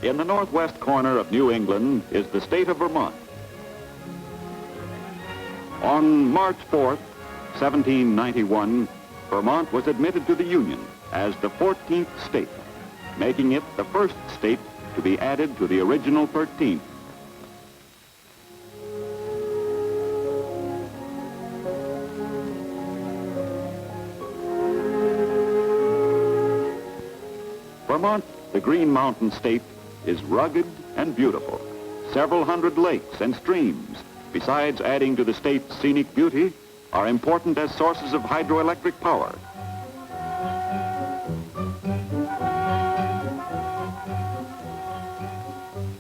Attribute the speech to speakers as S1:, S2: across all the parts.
S1: In the northwest corner of New England is the state of Vermont. On March 4th, 1791, Vermont was admitted to the Union as the 14th state, making it the first state to be added to the original 13th. Vermont, the Green Mountain State, is rugged and beautiful. Several hundred lakes and streams, besides adding to the state's scenic beauty, are important as sources of hydroelectric power.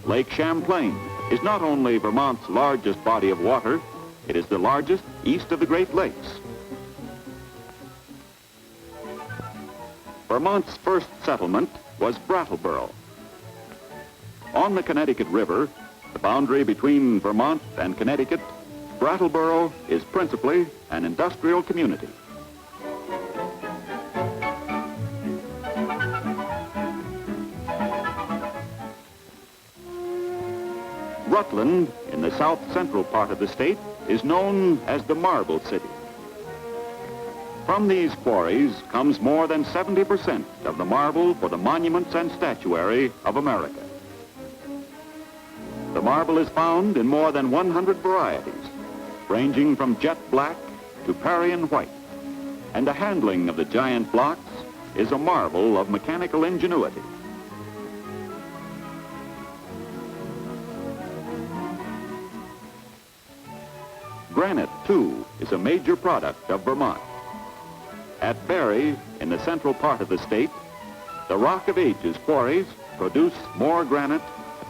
S1: Lake Champlain is not only Vermont's largest body of water, it is the largest east of the Great Lakes. Vermont's first settlement was Brattleboro. On the Connecticut River, the boundary between Vermont and Connecticut, Brattleboro is principally an industrial community. Rutland, in the south-central part of the state, is known as the Marble City. From these quarries comes more than 70% of the marble for the monuments and statuary of America. The marble is found in more than 100 varieties, ranging from jet black to Parian white, and the handling of the giant blocks is a marvel of mechanical ingenuity. Granite, too, is a major product of Vermont. At Barre, in the central part of the state, the Rock of Ages quarries produce more granite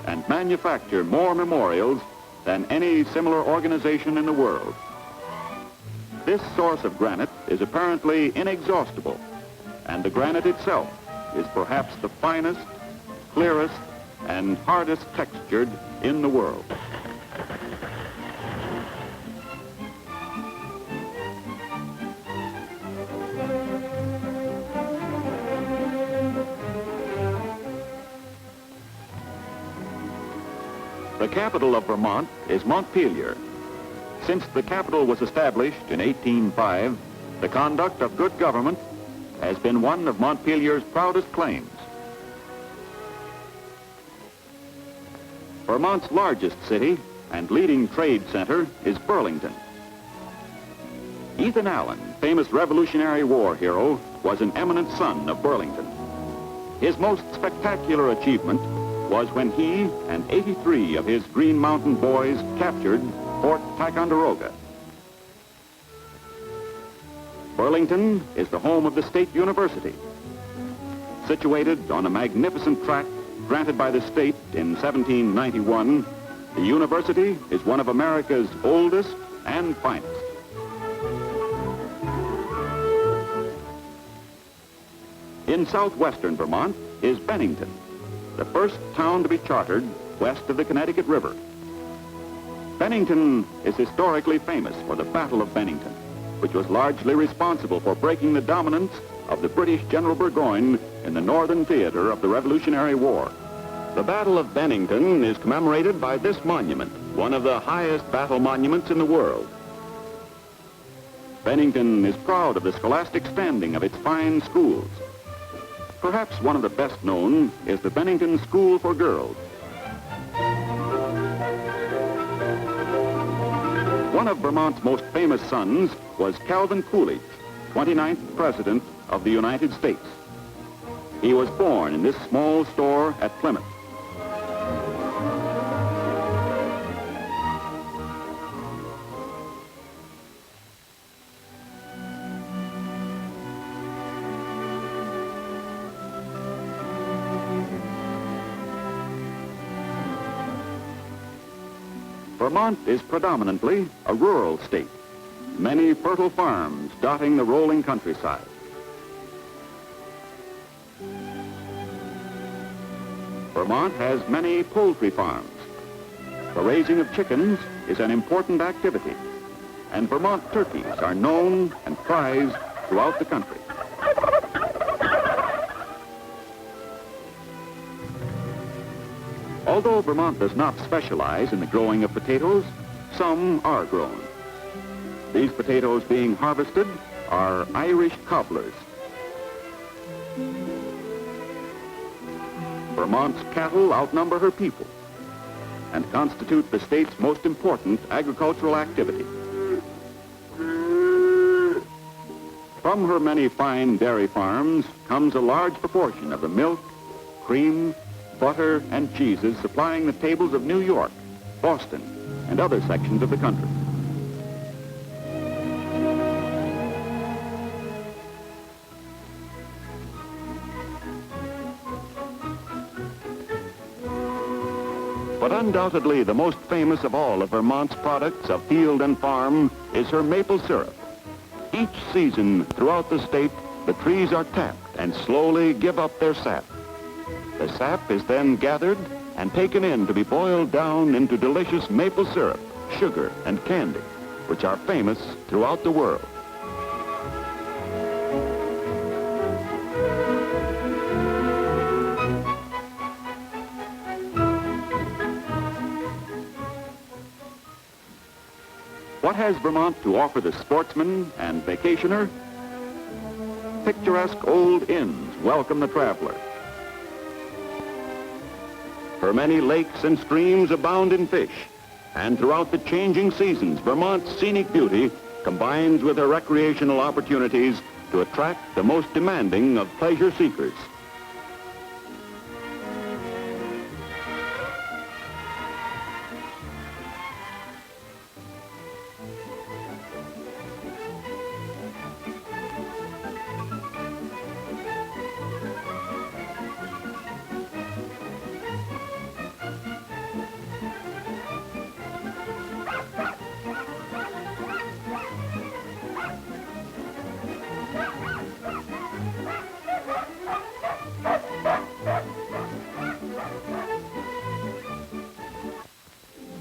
S1: and manufacture more memorials than any similar organization in the world. This source of granite is apparently inexhaustible, and the granite itself is perhaps the finest, clearest, and hardest textured in the world. The capital of Vermont is Montpelier. Since the capital was established in 1805, the conduct of good government has been one of Montpelier's proudest claims. Vermont's largest city and leading trade center is Burlington. Ethan Allen, famous Revolutionary War hero, was an eminent son of Burlington. His most spectacular achievement was when he and 83 of his Green Mountain boys captured Fort Ticonderoga. Burlington is the home of the State University. Situated on a magnificent tract granted by the state in 1791, the university is one of America's oldest and finest. In southwestern Vermont is Bennington, the first town to be chartered west of the Connecticut River. Bennington is historically famous for the Battle of Bennington, which was largely responsible for breaking the dominance of the British General Burgoyne in the northern theater of the Revolutionary War. The Battle of Bennington is commemorated by this monument, one of the highest battle monuments in the world. Bennington is proud of the scholastic standing of its fine schools. Perhaps one of the best known is the Bennington School for Girls. One of Vermont's most famous sons was Calvin Coolidge, 29th President of the United States. He was born in this small store at Plymouth. Vermont is predominantly a rural state, many fertile farms dotting the rolling countryside. Vermont has many poultry farms. The raising of chickens is an important activity, and Vermont turkeys are known and prized throughout the country. Although Vermont does not specialize in the growing of potatoes, some are grown. These potatoes being harvested are Irish cobblers. Vermont's cattle outnumber her people and constitute the state's most important agricultural activity. From her many fine dairy farms comes a large proportion of the milk, cream, butter, and cheeses supplying the tables of New York, Boston, and other sections of the country. But undoubtedly the most famous of all of Vermont's products of field and farm is her maple syrup. Each season throughout the state, the trees are tapped and slowly give up their sap. The sap is then gathered and taken in to be boiled down into delicious maple syrup, sugar, and candy, which are famous throughout the world. What has Vermont to offer the sportsman and vacationer? Picturesque old inns welcome the traveler. Her many lakes and streams abound in fish, and throughout the changing seasons, Vermont's scenic beauty combines with her recreational opportunities to attract the most demanding of pleasure seekers.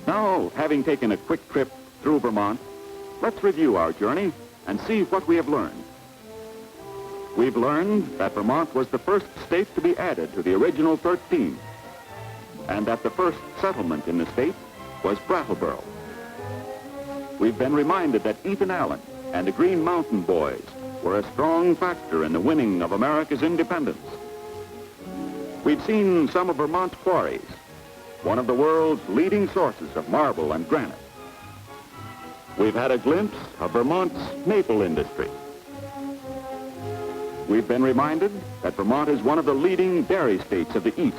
S1: Now, having taken a quick trip through Vermont, let's review our journey and see what we have learned. We've learned that Vermont was the first state to be added to the original 13, and that the first settlement in the state was Brattleboro. We've been reminded that Ethan Allen and the Green Mountain Boys were a strong factor in the winning of America's independence. We've seen some of Vermont's quarries, one of the world's leading sources of marble and granite. We've had a glimpse of Vermont's maple industry. We've been reminded that Vermont is one of the leading dairy states of the East.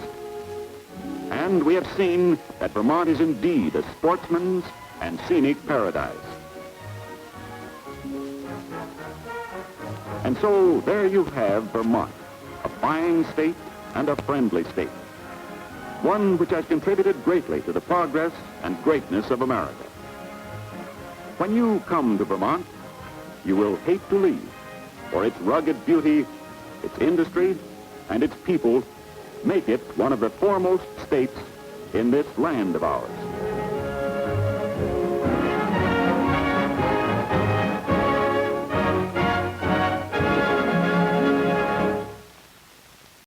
S1: And we have seen that Vermont is indeed a sportsman's and scenic paradise. And so there you have Vermont, a fine state and a friendly state, one which has contributed greatly to the progress and greatness of America. When you come to Vermont, you will hate to leave, for its rugged beauty, its industry, and its people make it one of the foremost states in this land of ours.